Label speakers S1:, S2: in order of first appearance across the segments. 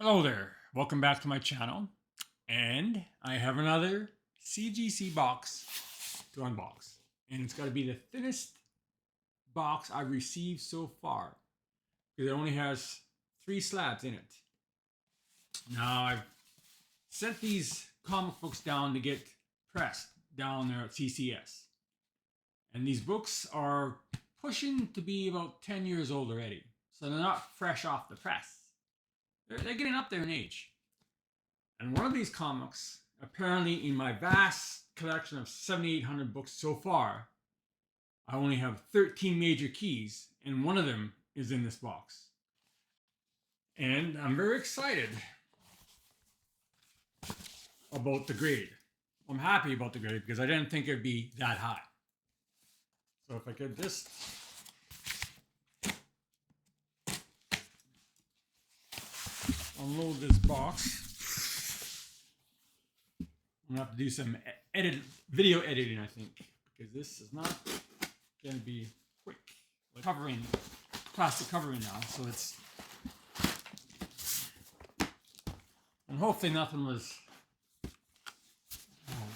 S1: Hello there, welcome back to my channel, and I have another CGC box to unbox, and it's got to be the thinnest box I've received so far because it only has 3 slabs in it. Now I've sent these comic books down to get pressed down there at CCS, and these books are pushing to be about 10 years old already, so they're not fresh off the press. They're getting up there in age. And one of these comics, apparently in my vast collection of 7,800 books so far, I only have 13 major keys, and one of them is in this box. And I'm very excited about the grade. I'm happy about the grade because I didn't think it'd be that high. So if I could just unload this box. I'm gonna have to do some video editing, I think, because this is not gonna be quick. Like covering, plastic covering now, so it's, and hopefully nothing was. Oh,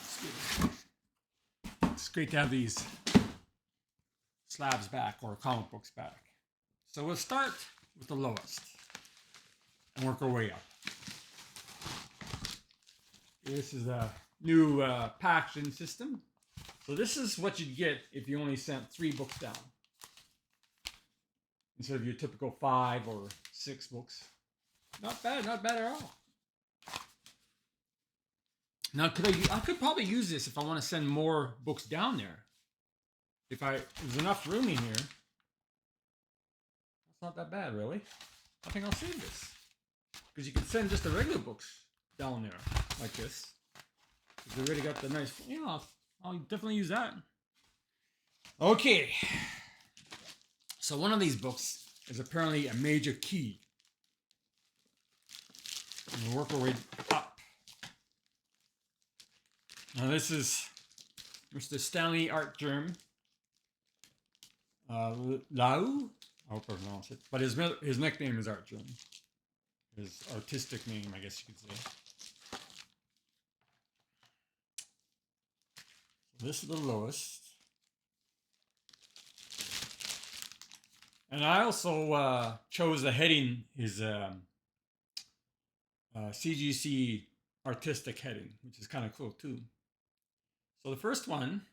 S1: it's great to have these slabs back or comic books back. So we'll start with the lowest and work our way up. This is a new packaging system. So this is what you'd get if you only sent 3 books down instead of your typical 5 or 6 books. Not bad at all. Now, I could probably use this if I want to send more books down there. If there's enough room in here. That's not that bad, really. I think I'll save this because you can send just the regular books down there like this. They already got the nice, I'll definitely use that. Okay. So one of these books is apparently a major key. And we'll work our way up. Now this is Mr. Stanley Art Germ. Lau? I hope I pronounce it. But his nickname is Art Germ. His artistic name, I guess you could say. This is the lowest. And I also chose the heading is CGC artistic heading, which is kind of cool too. So the first one,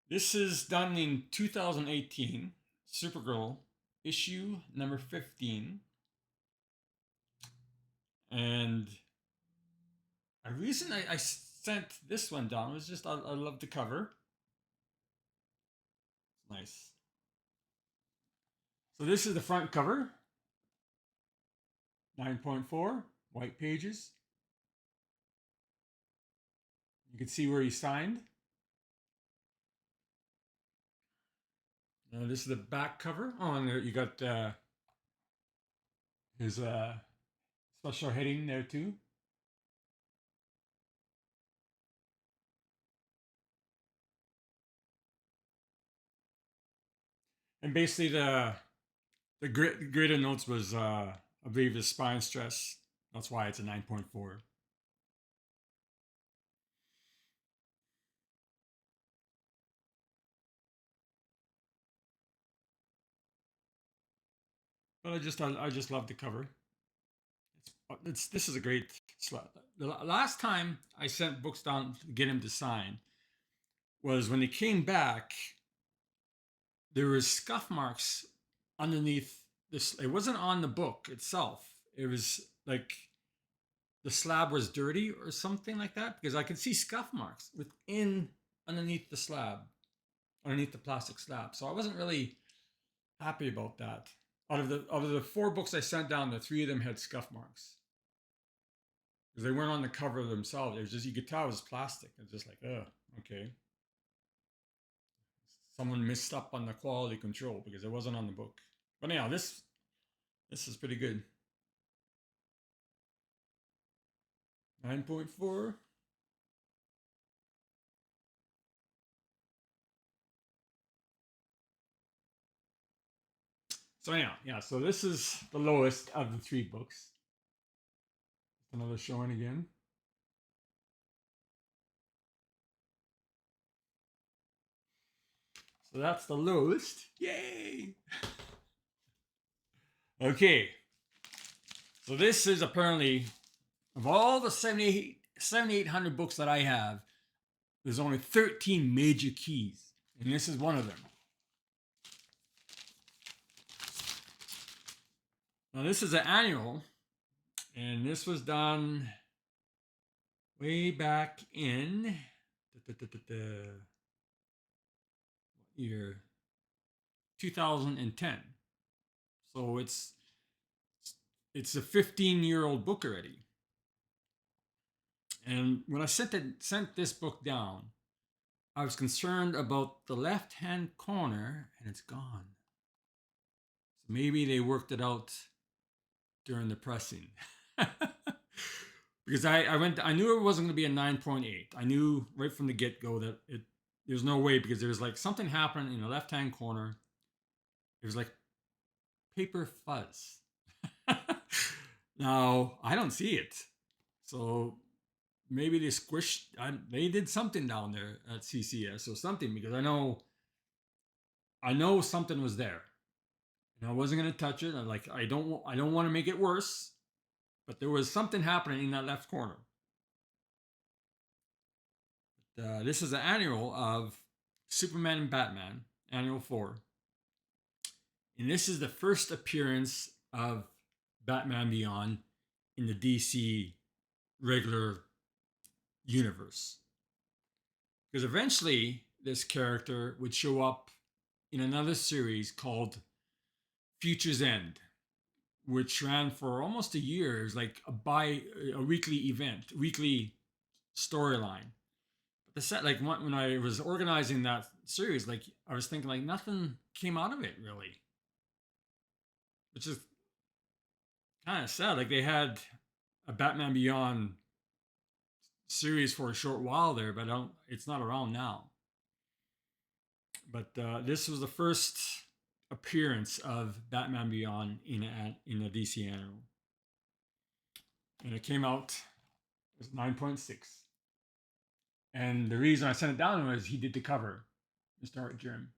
S1: this is done in 2018, Supergirl, issue number 15. And the reason I sent this one down was just I love the cover. It's nice. So this is the front cover. 9.4, white pages. You can see where he signed. This is the back cover. Oh, and there you got his special heading there too. And basically the grid of notes was I believe is spine stress. That's why it's a 9.4. But I just love the cover. This is a great slab. The last time I sent books down to get him to sign was when they came back. There was scuff marks underneath this. It wasn't on the book itself. It was like the slab was dirty or something like that, because I could see scuff marks underneath the slab, underneath the plastic slab. So I wasn't really happy about that. Out of the 4 books I sent down, the 3 of them had scuff marks because they weren't on the cover themselves. It was just, you could tell it was plastic. It's just like, oh, okay. Someone messed up on the quality control because it wasn't on the book. But anyhow, this is pretty good. 9.4. So yeah. So this is the lowest of the three books. Another showing again. So that's the lowest. Yay! Okay. So this is apparently, of all the 7,800 books that I have, there's only 13 major keys. And this is one of them. Now this is an annual. And this was done way back in year 2010. So it's a 15-year-old book already. And when I sent this book down, I was concerned about the left-hand corner, and it's gone. So maybe they worked it out during the pressing. Because I knew it wasn't going to be a 9.8. I knew right from the get-go that there's no way, because there's like something happened in the left-hand corner. It was like paper fuzz. Now, I don't see it. So maybe they squished, they did something down there at CCS or something, because I know something was there. And I wasn't going to touch it. I don't want to make it worse, but there was something happening in that left corner. This is the annual of Superman and Batman, annual 4. And this is the first appearance of Batman Beyond in the DC regular universe. Because eventually this character would show up in another series called Future's End, which ran for almost a year. It was like a weekly event, weekly storyline. But the set, like when I was organizing that series, like I was thinking like nothing came out of it really, which is kind of sad. Like they had a Batman Beyond series for a short while there, but it's not around now. But this was the first appearance of Batman Beyond in a DC annual, and it came out. It was 9.6, and the reason I sent it down was he did the cover, Mr. Art Jim.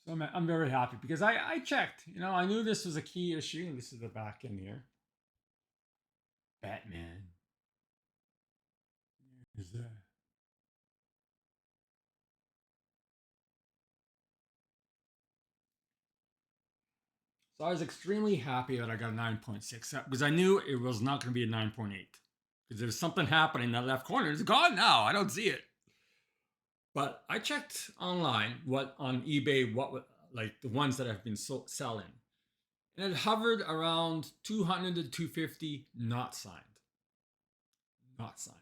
S1: So I'm very happy because I checked. I knew this was a key issue, and this is the back end here. Batman. Is that? So I was extremely happy that I got a 9.6 because I knew it was not going to be a 9.8 because there's something happening in that left corner. It's gone now. I don't see it. But I checked online on eBay like the ones that have been selling, and it hovered around 200 to 250, not signed. Not signed.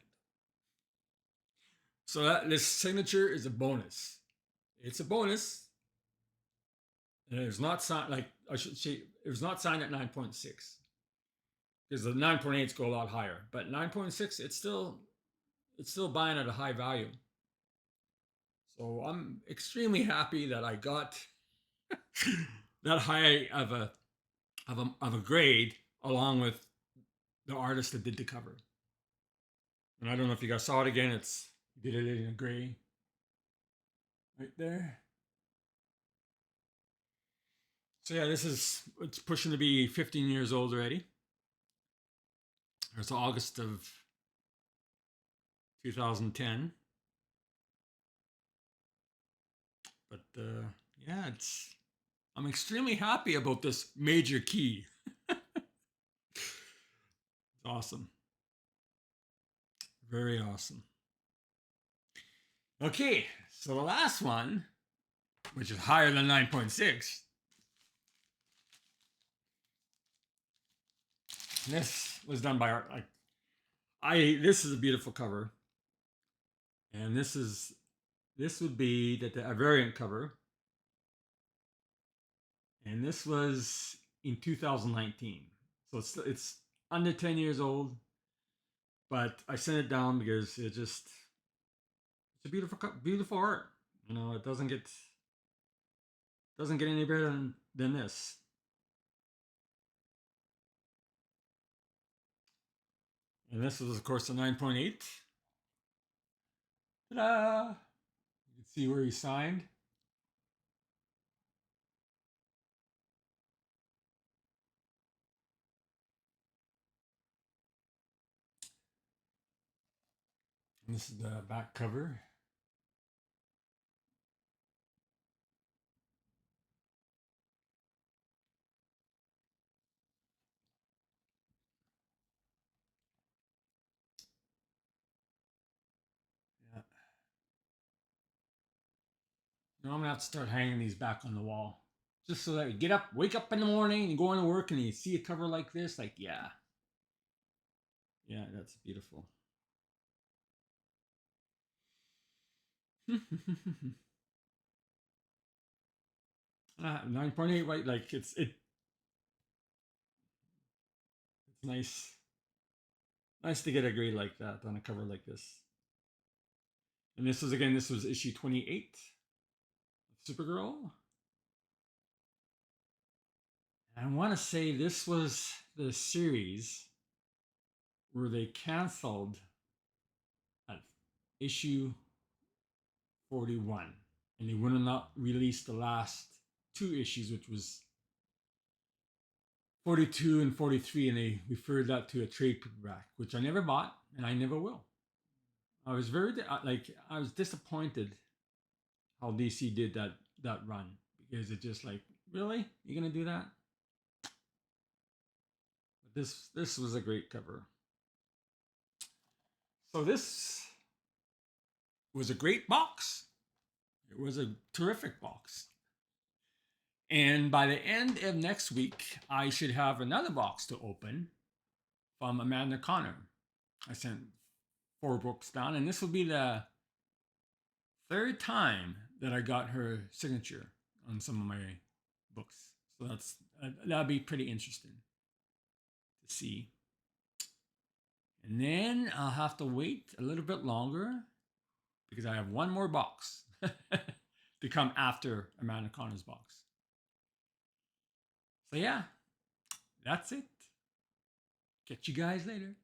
S1: So this signature is a bonus. It's a bonus. And it was not signed, like I should say, it was not signed at 9.6. Because the 9.8s go a lot higher. But 9.6, it's still buying at a high value. So I'm extremely happy that I got that high of a grade along with the artist that did the cover. And I don't know if you guys saw it again. It's did it in a gray right there. So yeah, it's pushing to be 15 years old already. It's August of 2010. But yeah, I'm extremely happy about this major key. It's awesome. Very awesome. Okay, so the last one, which is higher than 9.6. This was done by art. This is a beautiful cover. And this would be a variant cover. And this was in 2019. So it's under 10 years old. But I sent it down because It's a beautiful art. You know, it doesn't get any better than this. And this was, of course, a 9.8. Ta-da! You can see where he signed. And this is the back cover. Yeah. Now I'm gonna have to start hanging these back on the wall. Just so that you wake up in the morning, and go into work, and you see a cover like this, like, yeah. Yeah, that's beautiful. 9.8, right? Like it's nice to get a grade like that on a cover like this. And this was issue 28 of Supergirl. And I want to say this was the series where they canceled at issue 41, and they would not release the last two issues, which was 42 and 43, and they referred that to a trade paperback, which I never bought and I never will. I was I was disappointed how DC did that run, because it just like, really, you're gonna do that? But this was a great cover. So this was a great box. It was a terrific box. And by the end of next week, I should have another box to open from Amanda Connor. I sent 4 books down, and this will be the third time that I got her signature on some of my books. So that'll be pretty interesting to see. And then I'll have to wait a little bit longer because I have one more box to come after Amanda Connor's box. So yeah, that's it. Catch you guys later.